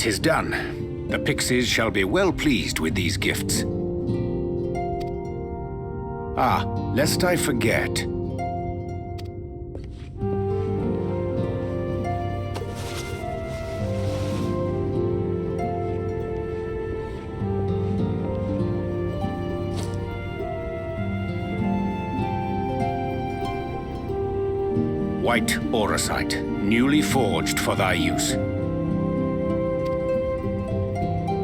'Tis done. The pixies shall be well pleased with these gifts. Ah, lest I forget. White auracite, newly forged for thy use.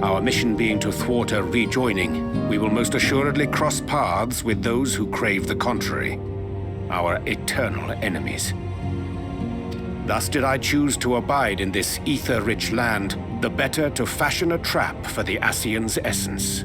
Our mission being to thwart a rejoining, we will most assuredly cross paths with those who crave the contrary, our eternal enemies. Thus did I choose to abide in this ether-rich land, the better to fashion a trap for the Ascian's essence.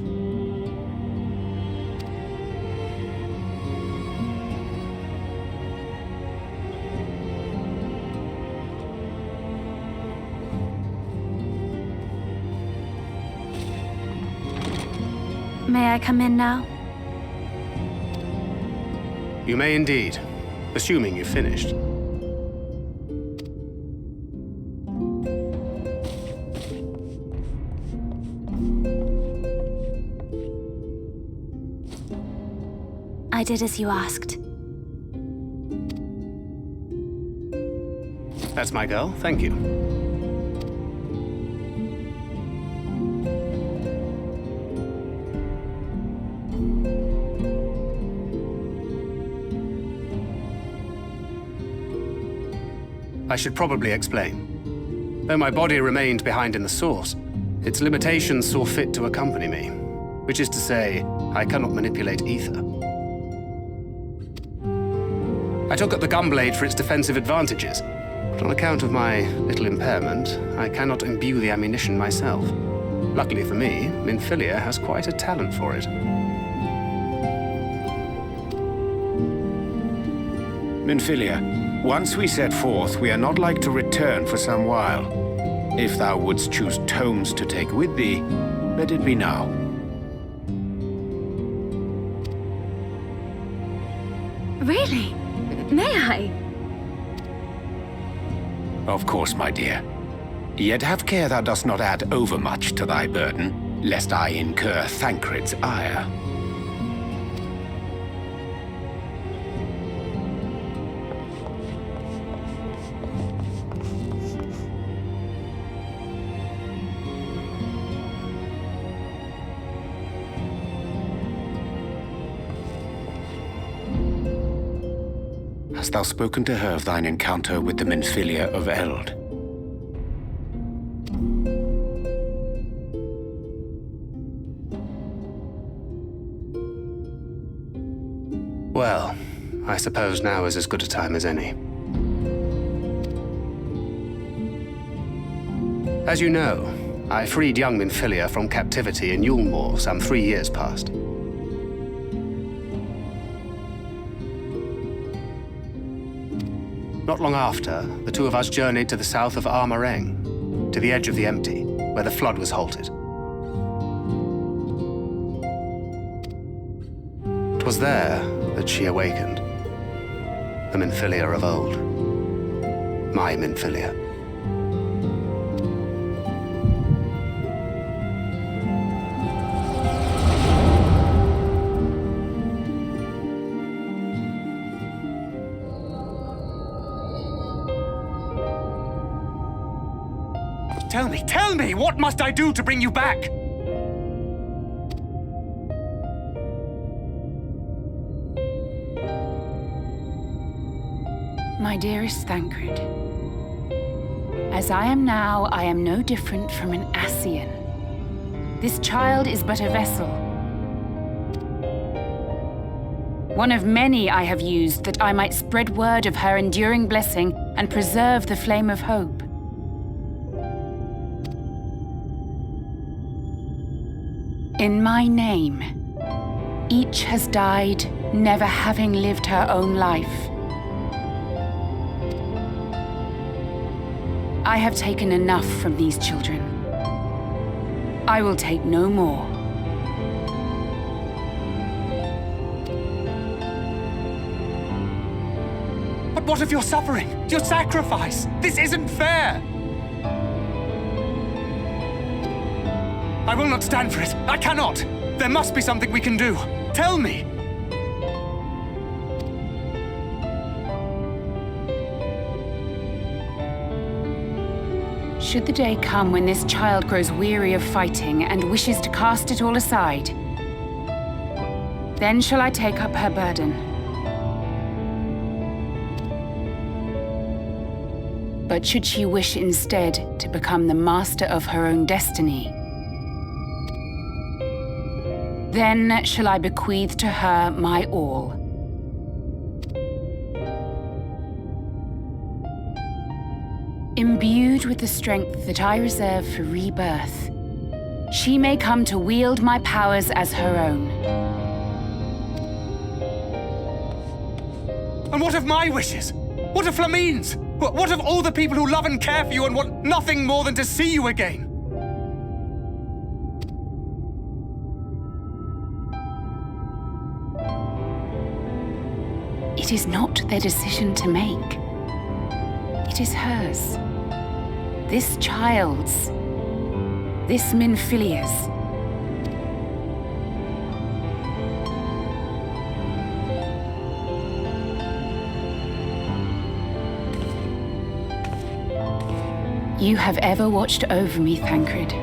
May I come in now? You may indeed, assuming you've finished. I did as you asked. That's my girl, thank you. I should probably explain. Though my body remained behind in the source, its limitations saw fit to accompany me, which is to say, I cannot manipulate ether. I took up the gunblade for its defensive advantages, but on account of my little impairment, I cannot imbue the ammunition myself. Luckily for me, Minfilia has quite a talent for it. Minfilia, once we set forth, we are not like to return for some while. If thou wouldst choose tomes to take with thee, let it be now. Really? May I? Of course, my dear. Yet have care thou dost not add overmuch to thy burden, lest I incur Thancred's ire. Hast thou spoken to her of thine encounter with the Minfilia of Eld? Well, I suppose now is as good a time as any. As you know, I freed young Minfilia from captivity in Yulmore some 3 years past. Not long after, the two of us journeyed to the south of Il Mheg, to the edge of the Empty, where the flood was halted. It was there that she awakened, the Minfilia of old. My Minfilia. Tell me, what must I do to bring you back? My dearest Thancred, as I am now, I am no different from an Ascian. This child is but a vessel. One of many I have used that I might spread word of her enduring blessing and preserve the flame of hope. In my name, each has died, never having lived her own life. I have taken enough from these children. I will take no more. But what of your suffering, your sacrifice? This isn't fair! I will not stand for it. I cannot. There must be something we can do. Tell me. Should the day come when this child grows weary of fighting and wishes to cast it all aside, then shall I take up her burden. But should she wish instead to become the master of her own destiny, then shall I bequeath to her my all. Imbued with the strength that I reserve for rebirth, she may come to wield my powers as her own. And what of my wishes? What of Flamine's? What of all the people who love and care for you and want nothing more than to see you again? It is not their decision to make. It is hers. This child's. This Minfilia's. You have ever watched over me, Thancred.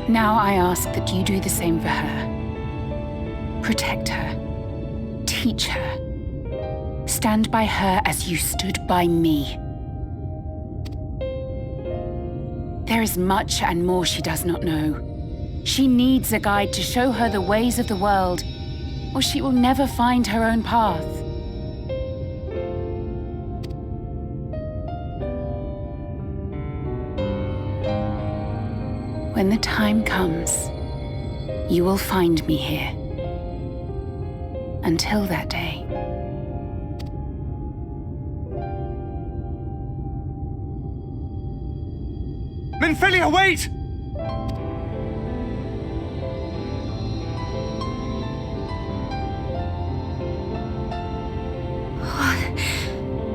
Now I ask that you do the same for her. Protect her. Teach her. Stand by her as you stood by me. There is much and more she does not know. She needs a guide to show her the ways of the world, or she will never find her own path. When the time comes, you will find me here. Until that day. Minfilia, wait!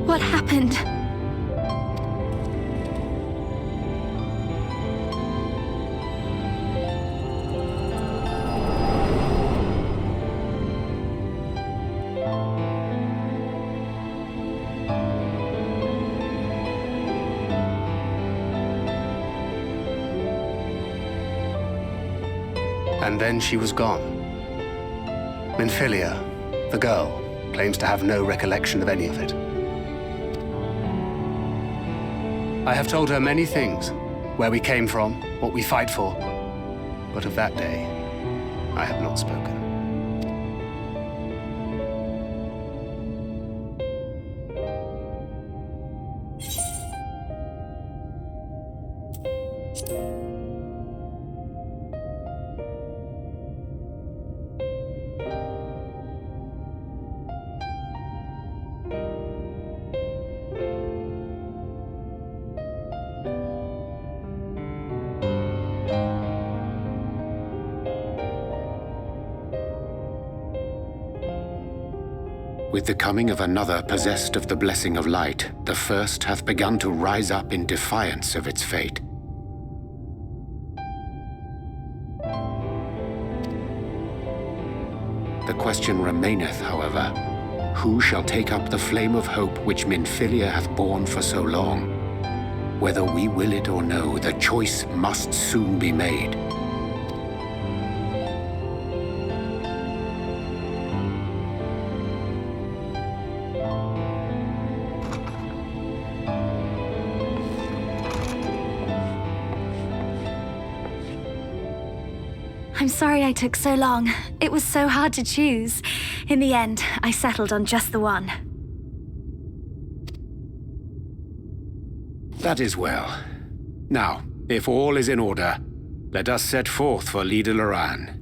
What happened? And then she was gone. Minfilia, the girl, claims to have no recollection of any of it. I have told her many things, where we came from, what we fight for, but of that day, I have not spoken. With the coming of another possessed of the blessing of light, the first hath begun to rise up in defiance of its fate. The question remaineth, however, who shall take up the flame of hope which Minfilia hath borne for so long? Whether we will it or no, the choice must soon be made. I'm sorry I took so long. It was so hard to choose. In the end, I settled on just the one. That is well. Now, if all is in order, let us set forth for Leader Loran.